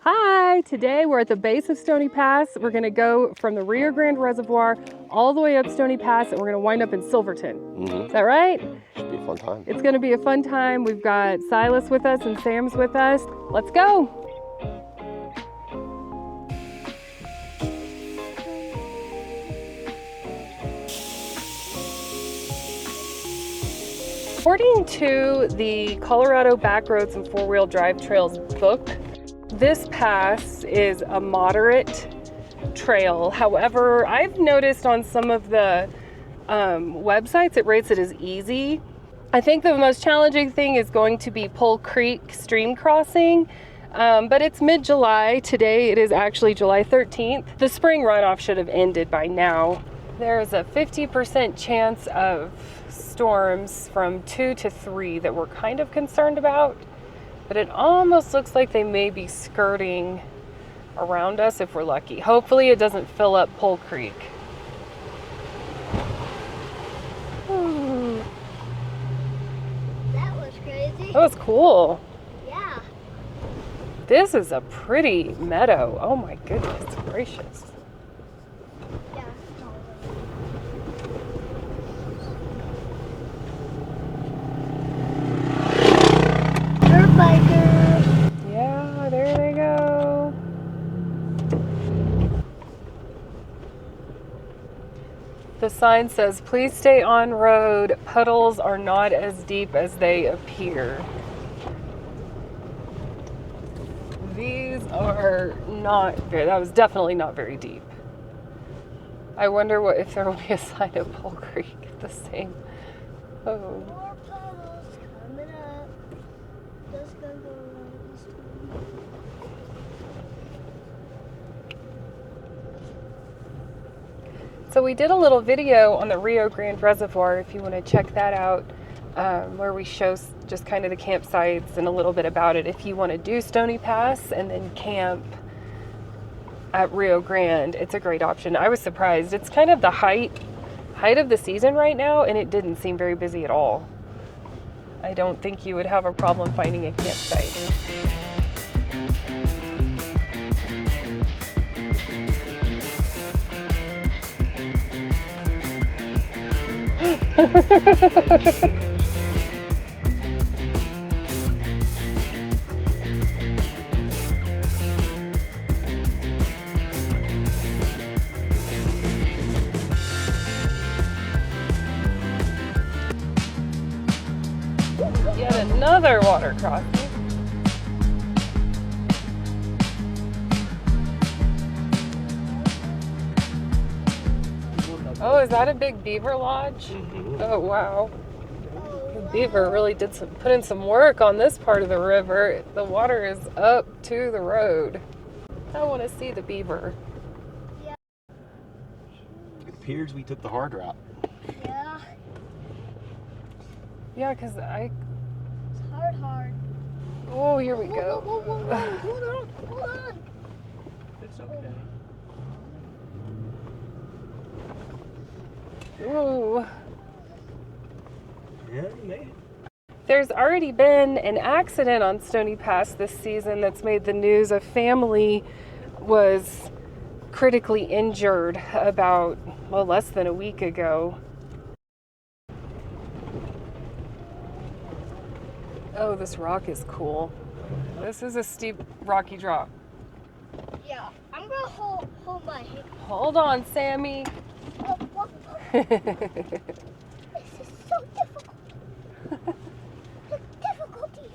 Hi, today we're at the base of Stony Pass. We're gonna go from the Rio Grande Reservoir all the way up Stony Pass and we're gonna wind up in Silverton. Is that right? Should be a fun time. It's gonna be a fun time. We've got Silas with us and Sam's with us. Let's go. According to the Colorado Backroads and Four-Wheel Drive Trails book, this pass is a moderate trail. However, I've noticed on some of the websites it rates it as easy. I think the most challenging thing is going to be Pole Creek stream crossing, but it's mid-July. Today it is actually July 13th. The spring runoff should have ended by now. There's a 50% chance of storms from 2 to 3 that we're kind of concerned about. But it almost looks like they may be skirting around us if we're lucky. Hopefully it doesn't fill up Pole Creek. That was crazy. That was cool. Yeah. This is a pretty meadow. Oh my goodness gracious. Yeah. Dirt bikers. Yeah, there they go. The sign says, please stay on road. Puddles are not as deep as they appear. These are not very, that was definitely not very deep. I wonder what if there will be a sign of Pole Creek the same. Oh. More puddles coming up. Just gonna go around this one. So we did a little video on the Rio Grande Reservoir, if you want to check that out, where we show just kind of the campsites and a little bit about it. If you want to do Stony Pass and then camp at Rio Grande, it's a great option. I was surprised. It's kind of the height of the season right now, and it didn't seem very busy at all. I don't think you would have a problem finding a campsite. Yet another water crossing. Oh, is that a big beaver lodge? Oh, wow. The beaver really did put in some work on this part of the river. The water is up to the road. I want to see the beaver. It appears we took the hard route. Yeah. Yeah, because It's hard. Oh, here we go. Whoa. Hold on. It's okay. Ooh. Yeah, you made it. There's already been an accident on Stony Pass this season that's made the news. A family was critically injured about, well, less than a week ago. Oh, this rock is cool. This is a steep, rocky drop. Yeah. I'm gonna hold my hand. Hold on, Sammy. Oh, what? This is so difficult. The difficulty.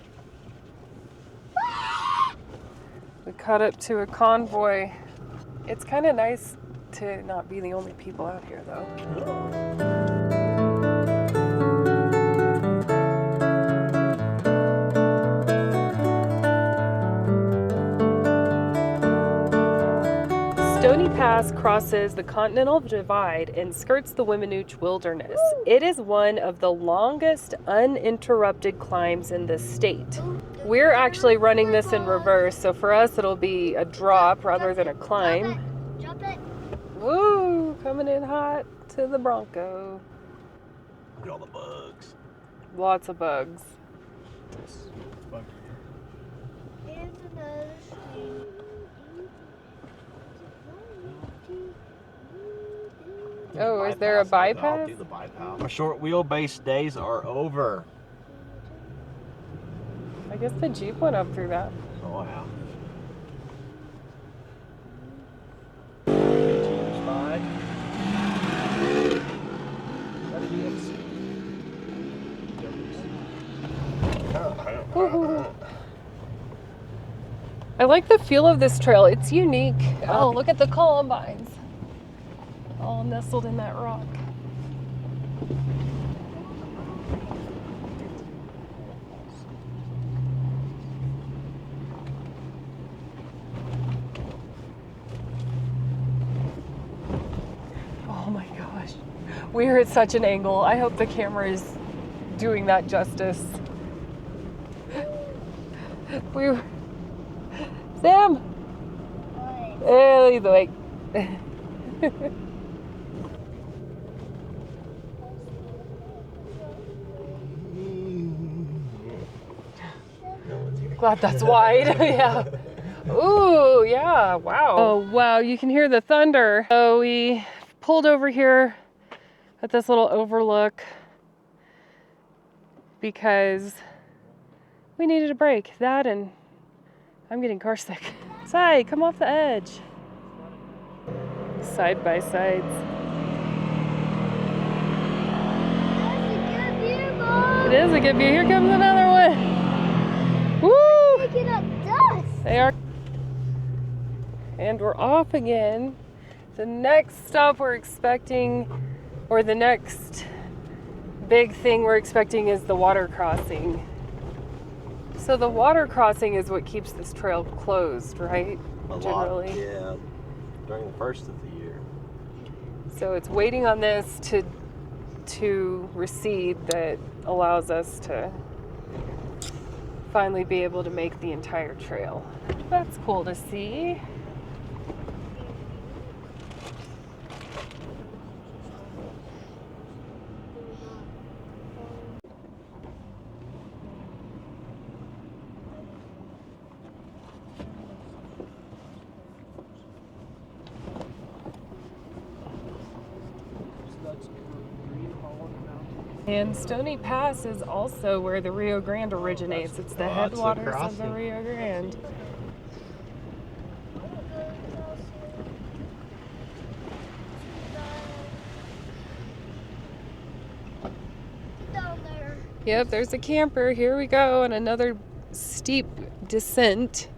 We caught up to a convoy. It's kind of nice to not be the only people out here, though. Stony Pass crosses the Continental Divide and skirts the Weminuche Wilderness. It is one of the longest uninterrupted climbs in the state. We're actually running this in reverse, so for us it'll be a drop rather than a climb. Drop it. Woo! Coming in hot to the Bronco. Look at all the bugs. Lots of bugs. It's buggy. Here's another stream. Oh, is there a I'll bypass? do the bypass. Our short wheelbase days are over. I guess the Jeep went up through that. Oh, yeah. I like the feel of this trail. It's unique. Oh, look at the columbines. All nestled in that rock. Oh my gosh. We're at such an angle. I hope the camera is doing that justice. Sam! What? He's awake. Glad that's wide. Yeah. Ooh, yeah, wow. Oh, wow, you can hear the thunder. So we pulled over here at this little overlook because we needed a break. That and I'm getting car sick. Sai, come off the edge. Side by sides. That's a good view, Mom. It is a good view. Here comes another one. Woo! Picking up dust. They are. And we're off again. The next stop we're expecting, or the next big thing we're expecting, is the water crossing. So the water crossing is what keeps this trail closed, right? Generally. Yeah, during the first of the year. So it's waiting on this to recede that allows us to finally be able to make the entire trail. That's cool to see. And Stony Pass is also where the Rio Grande originates. It's the headwaters of the Rio Grande. Down there. Yep, there's a camper. Here we go on another steep descent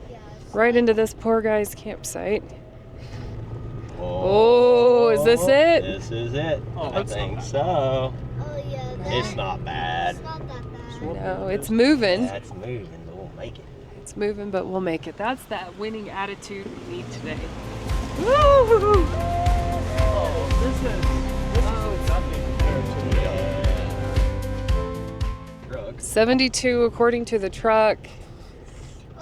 Yes. right into this poor guy's campsite. Oh, is this it? This is it. Oh, I think so. Oh yeah. It's not bad. It's not that bad. No, it's moving. Yeah, it's moving, but we'll make it. It's moving, but we'll make it. That's that winning attitude we need today. Woo! Oh, this is nothing compared to the Drugs. 72 according to the truck.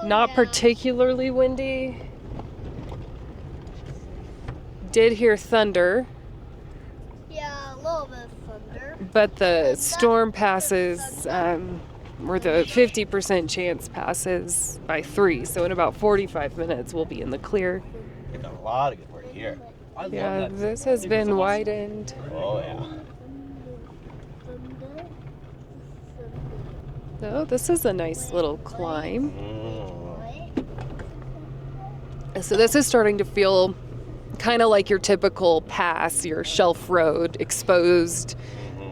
Oh, Not yeah. particularly windy. Did hear thunder, Yeah, a little bit of thunder. but the storm passes, or the 50% chance passes by 3. So in about 45 minutes, we'll be in the clear. We've done a lot of good work here. I love Yeah, that. this has It was been awesome. widened. Oh, yeah. Oh, this is a nice little climb. So this is starting to feel kind of like your typical pass, your shelf road, exposed,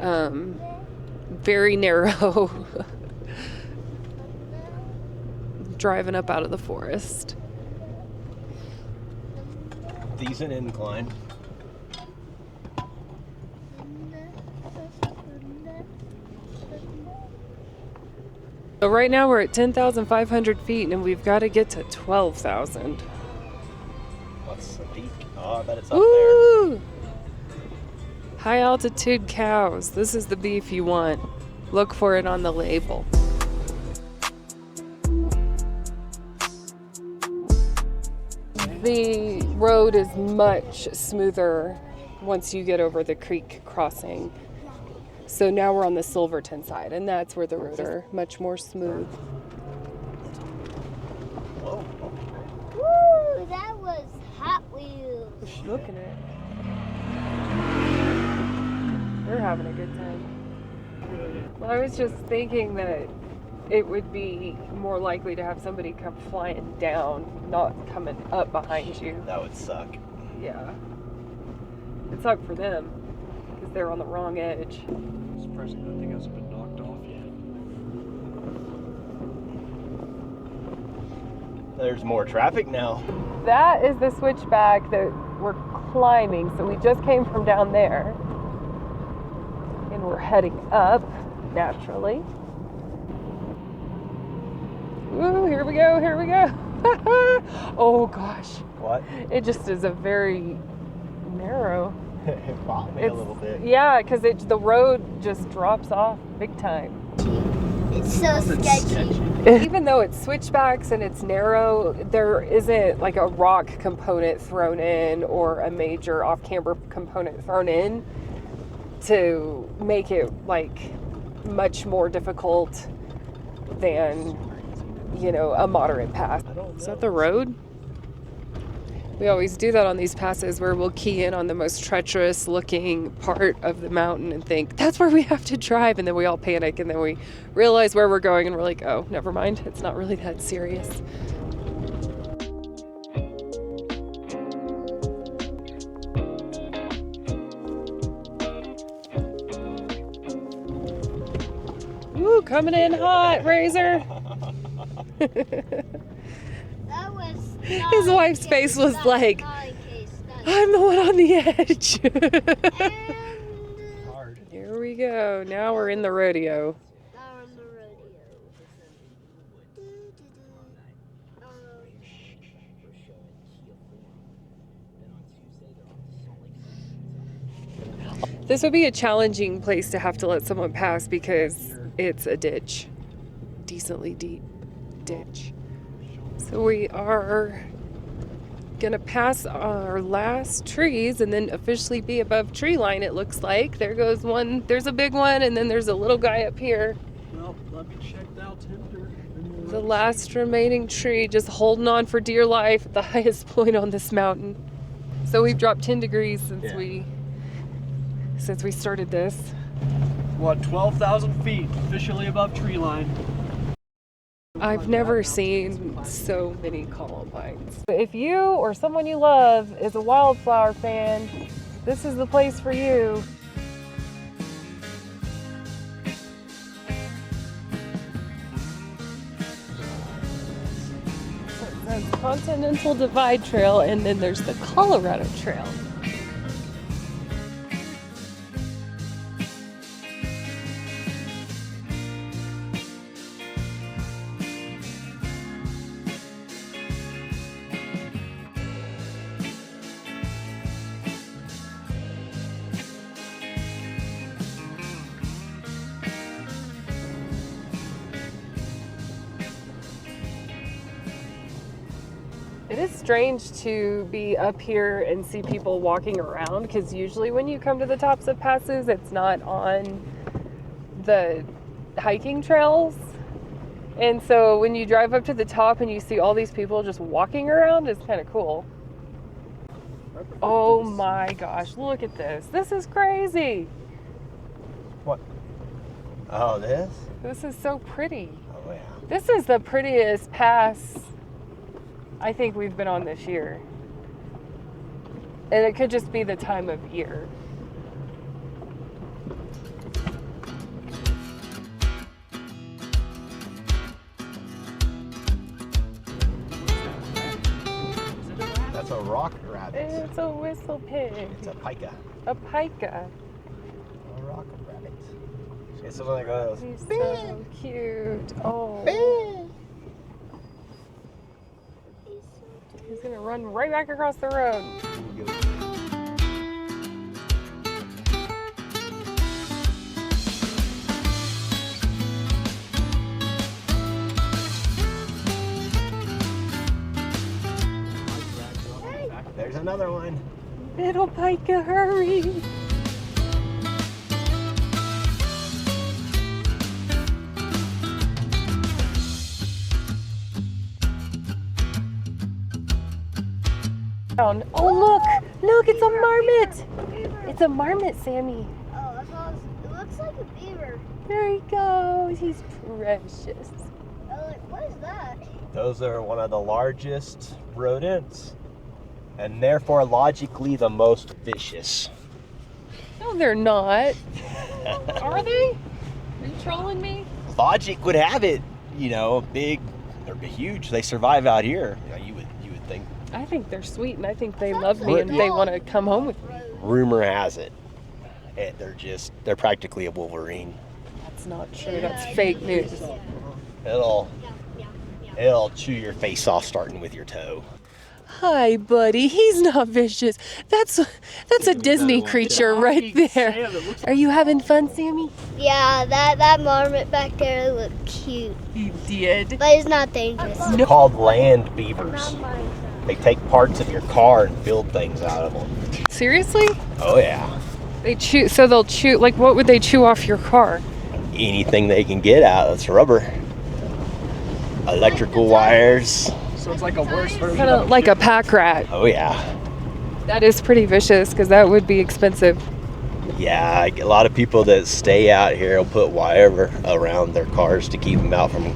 very narrow, driving up out of the forest. Decent incline. So right now we're at 10,500 feet and we've got to get to 12,000. What's the peak? Oh, I bet it's up there. Woo! High altitude cows. This is the beef you want. Look for it on the label. The road is much smoother once you get over the creek crossing. So now we're on the Silverton side, and that's where the roads are much more smooth. Whoa. Woo! That was Hot Wheels. Look at it. having a good time. Well, I was just thinking that it would be more likely to have somebody come flying down, not coming up behind you. That would suck. Yeah. It sucked for them because they're on the wrong edge. Surprising that thing hasn't been knocked off yet. There's more traffic now. That is the switchback that we're climbing. So we just came from down there. And we're heading up, naturally. Ooh, here we go, here we go. Oh gosh. What? It just is a very narrow. It bopped me a little bit. Yeah, because the road just drops off big time. It's so sketchy. Even though it's switchbacks and it's narrow, there isn't like a rock component thrown in or a major off-camber component thrown in to make it like much more difficult than, you know, a moderate pass. Is that the road? We always do that on these passes where we'll key in on the most treacherous looking part of the mountain and think, that's where we have to drive. And then we all panic and then we realize where we're going and we're like, oh, never mind. It's not really that serious. Ooh, coming in hot, Razor. That was His wife's face was like, I'm the one on the edge. Hard. Here we go. Now we're in the rodeo. This would be a challenging place to have to let someone pass because it's a ditch. Decently deep ditch. So we are gonna pass our last trees and then officially be above tree line, it looks like. There goes one, there's a big one, and then there's a little guy up here. Well, let me check the altimeter. The last remaining tree just holding on for dear life at the highest point on this mountain. So we've dropped 10 degrees since we started this. What, 12,000 feet officially above tree line. I've never seen so many columbines. If you or someone you love is a wildflower fan, this is the place for you. So there's Continental Divide Trail and then there's the Colorado Trail. It is strange to be up here and see people walking around because usually when you come to the tops of passes, it's not on the hiking trails. And so when you drive up to the top and you see all these people just walking around, it's kind of cool. Oh my gosh, look at this. This is crazy. What? Oh, this? This is so pretty. Oh, yeah. This is the prettiest pass I think we've been on this year. And it could just be the time of year. That's a rock rabbit. It's a whistle pig. It's a pika. A pika. A rock rabbit. It's something like those. He's so cute. Oh. He's gonna run right back across the road. There's another one. Little pika, hurry. Oh look, it's a marmot. It's a marmot, Sammy. Oh, that's what I was a beaver. There he goes. He's precious. What is that? Those are one of the largest rodents, and therefore logically the most vicious. No, they're not. Are they? Are you trolling me? Logic would have it, you know, big, they're huge. They survive out here. You know, you would think. I think they're sweet, and I think they love me, and they want to come home with me. Rumor has it, they're practically a Wolverine. That's not true. That's fake news. It'll chew your face off starting with your toe. Hi, buddy. He's not vicious. That's a Disney creature right there. Are you having fun, Sammy? Yeah, that marmot back there looked cute. He did. But it's not dangerous. They're called land beavers. They take parts of your car and build things out of them. Seriously? Oh yeah. They chew. So they'll chew. Like, what would they chew off your car? Anything they can get out. It's rubber. Electrical wires. So it's like a worse version Kind of like a pack rat. Oh yeah. That is pretty vicious because that would be expensive. Yeah, a lot of people that stay out here will put wire around their cars to keep them out from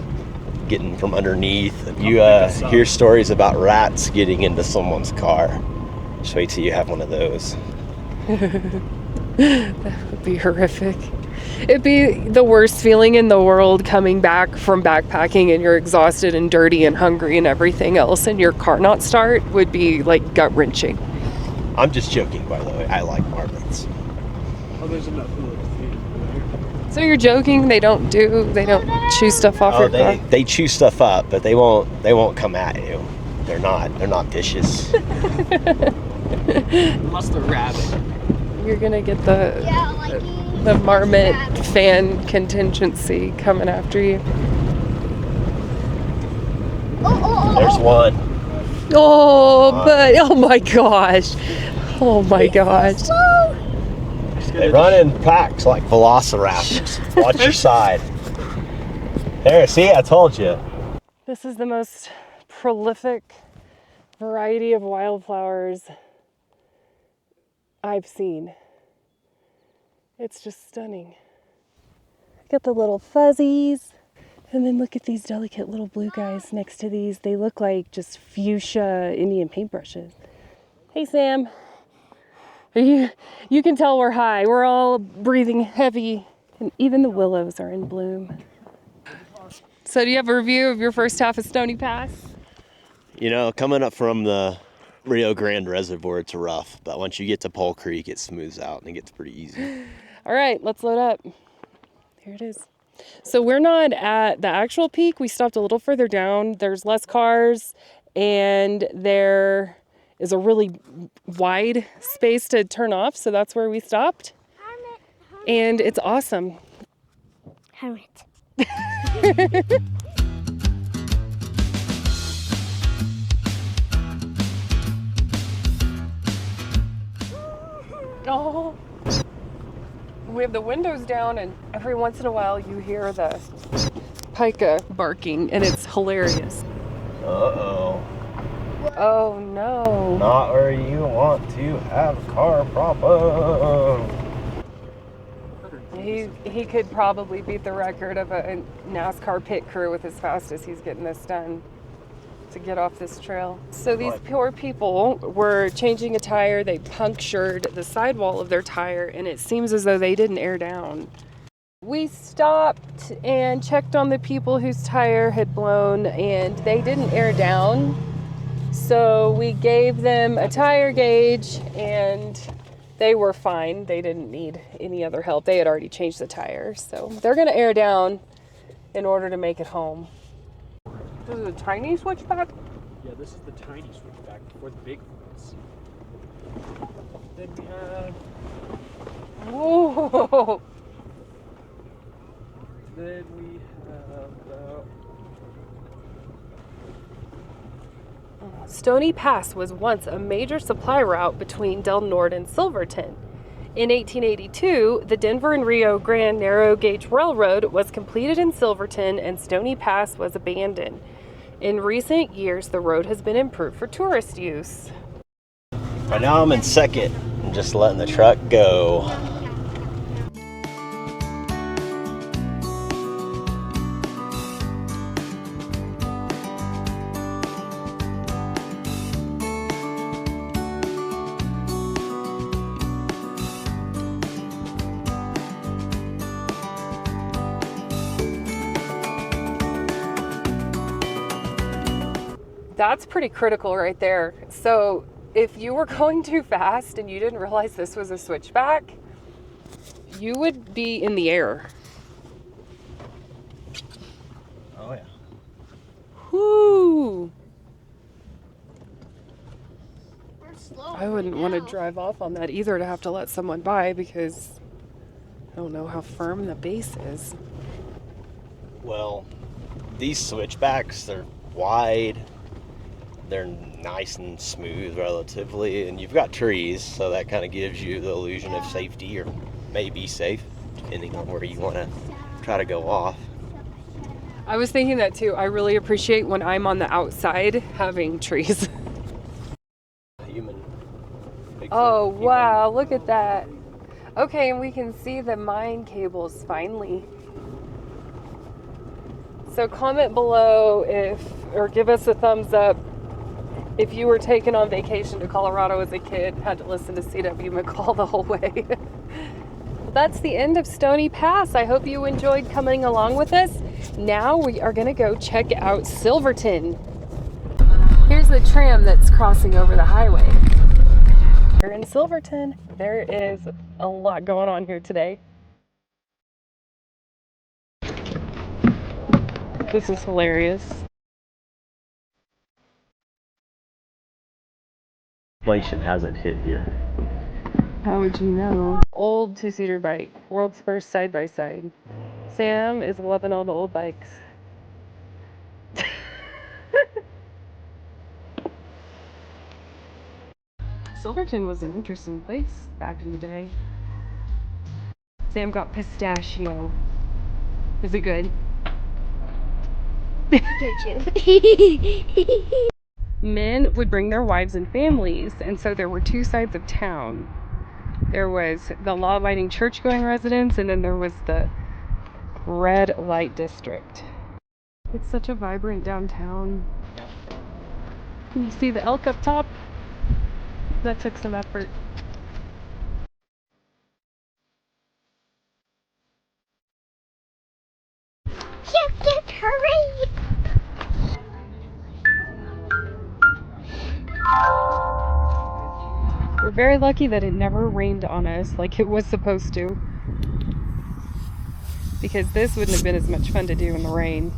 getting from underneath. You hear stories about rats getting into someone's car. Just wait till you have one of those. That would be horrific. It'd be the worst feeling in the world coming back from backpacking and you're exhausted and dirty and hungry and everything else, and your car not start would be like gut-wrenching. I'm just joking, by the way. I like marmots. Oh, there's enough little feet. So you're joking? They don't chew stuff off your car? They chew stuff up, but they won't come at you. They're not vicious. Unless they're rabid. You're gonna get the marmot fan contingency coming after you. There's one. Oh, but oh my gosh. Oh my gosh. They run in packs like velociraptors. Watch your side. There, see, I told you. This is the most prolific variety of wildflowers I've seen. It's just stunning. Got the little fuzzies. And then look at these delicate little blue guys next to these. They look like just fuchsia Indian paintbrushes. Hey, Sam. You can tell we're high. We're all breathing heavy. And even the willows are in bloom. So do you have a review of your first half of Stony Pass? You know, coming up from the Rio Grande Reservoir, it's rough. But once you get to Pole Creek, it smooths out and it gets pretty easy. All right, let's load up. Here it is. So we're not at the actual peak. We stopped a little further down. There's less cars and there is a really wide space to turn off. So that's where we stopped. And it's awesome. Hermit. Oh. We have the windows down, and every once in a while you hear the pika barking, and it's hilarious. Uh-oh. Oh no. Not where you want to have car problem. He could probably beat the record of a NASCAR pit crew with as fast as he's getting this done to get off this trail. So these poor people were changing a tire. They punctured the sidewall of their tire, and it seems as though they didn't air down. We stopped and checked on the people whose tire had blown, and they didn't air down. So we gave them a tire gauge, and they were fine. They didn't need any other help. They had already changed the tire. So they're gonna air down in order to make it home. This is a tiny switchback? Yeah, this is the tiny switchback before the big ones. Then we have... Whoa! Then we have... Stony Pass was once a major supply route between Del Norte and Silverton. In 1882, the Denver and Rio Grande Narrow Gauge Railroad was completed in Silverton and Stony Pass was abandoned. In recent years, the road has been improved for tourist use. Right now I'm in second. I'm just letting the truck go. That's pretty critical right there. So if you were going too fast and you didn't realize this was a switchback, you would be in the air. Oh yeah. Whoo! We're slow. I wouldn't want to drive off on that either, to have to let someone by, because I don't know how firm the base is. Well, these switchbacks, they're wide, they're nice and smooth relatively, and you've got trees, so that kind of gives you the illusion of safety, or may be safe, depending on where you want to try to go off. I was thinking that too. I really appreciate when I'm on the outside having trees. Human. Bigfoot, Oh, human. wow, look at that. Okay, and we can see the mine cables finally. So comment below or give us a thumbs up if you were taken on vacation to Colorado as a kid, had to listen to C.W. McCall the whole way. Well, that's the end of Stony Pass. I hope you enjoyed coming along with us. Now we are gonna go check out Silverton. Here's the tram that's crossing over the highway. We're in Silverton. There is a lot going on here today. This is hilarious. Inflation hasn't hit here. How would you know? Old two-seater bike. World's first side-by-side. Sam is loving all the old bikes. Silverton was an interesting place back in the day. Sam got pistachio. Is it good? Men would bring their wives and families, and so there were two sides of town. There was the law-abiding church-going residents, and then there was the red light district. It's such a vibrant downtown. Can you see the elk up top? That took some effort. Hurry! We're very lucky that it never rained on us like it was supposed to, because this wouldn't have been as much fun to do in the rain.